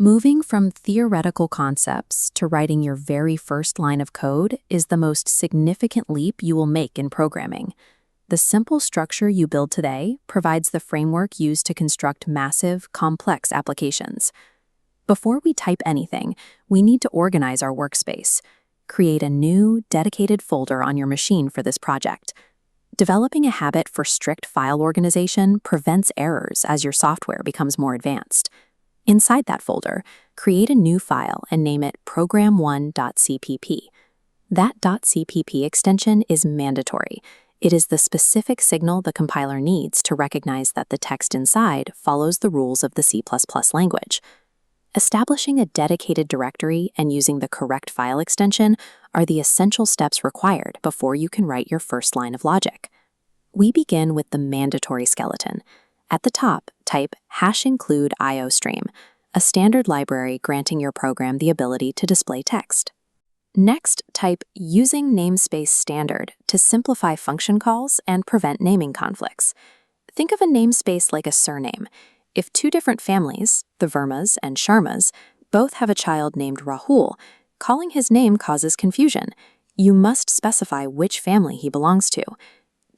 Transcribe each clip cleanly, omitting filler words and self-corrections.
Moving from theoretical concepts to writing your very first line of code is the most significant leap you will make in programming. The simple structure you build today provides the framework used to construct massive, complex applications. Before we type anything, we need to organize our workspace. Create a new, dedicated folder on your machine for this project. Developing a habit for strict file organization prevents errors as your software becomes more advanced. Inside that folder, create a new file and name it program1.cpp. That .cpp extension is mandatory. It is the specific signal the compiler needs to recognize that the text inside follows the rules of the C++ language. Establishing a dedicated directory and using the correct file extension are the essential steps required before you can write your first line of logic. We begin with the mandatory skeleton. At the top, type #include iostream, a standard library granting your program the ability to display text. Next, type using namespace standard to simplify function calls and prevent naming conflicts. Think of a namespace like a surname. If two different families, the Vermas and Sharmas, both have a child named Rahul, calling his name causes confusion. You must specify which family he belongs to.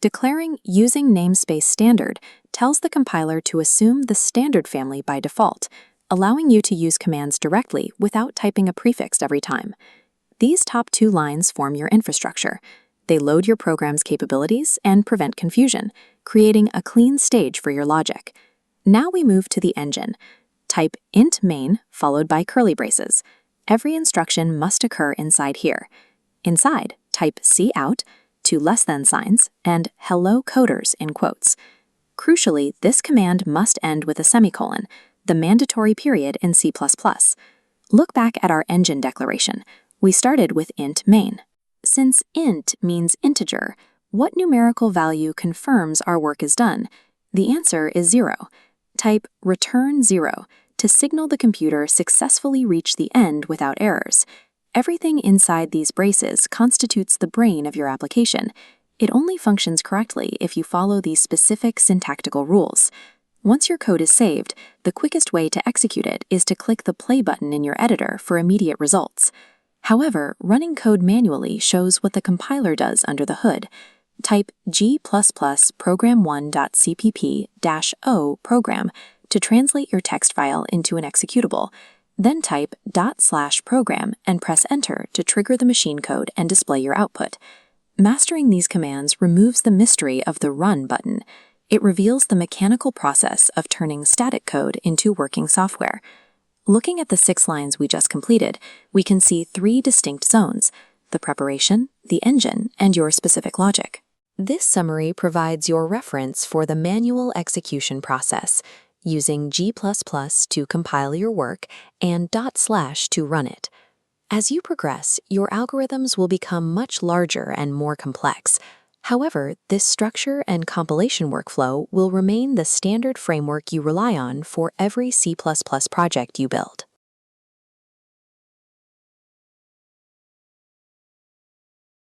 Declaring using namespace standard tells the compiler to assume the standard family by default, allowing you to use commands directly without typing a prefix every time. These top two lines form your infrastructure. They load your program's capabilities and prevent confusion, creating a clean stage for your logic. Now we move to the engine. Type int main followed by curly braces. Every instruction must occur inside here. Inside, type cout, two less than signs, and hello coders in quotes. Crucially, this command must end with a semicolon, the mandatory period in C++. Look back at our engine declaration. We started with int main. Since int means integer, what numerical value confirms our work is done? The answer is 0. Type return 0 to signal the computer successfully reached the end without errors. Everything inside these braces constitutes the brain of your application. It only functions correctly if you follow these specific syntactical rules. Once your code is saved, the quickest way to execute it is to click the play button in your editor for immediate results. However, running code manually shows what the compiler does under the hood. Type g++ program1.cpp-o program to translate your text file into an executable. Then type /program and press enter to trigger the machine code and display your output. Mastering these commands removes the mystery of the run button. It reveals the mechanical process of turning static code into working software. Looking at the 6 lines we just completed, we can see 3 distinct zones: the preparation, the engine, and your specific logic. This summary provides your reference for the manual execution process, using G++ to compile your work and // to run it. As you progress, your algorithms will become much larger and more complex. However, this structure and compilation workflow will remain the standard framework you rely on for every C++ project you build.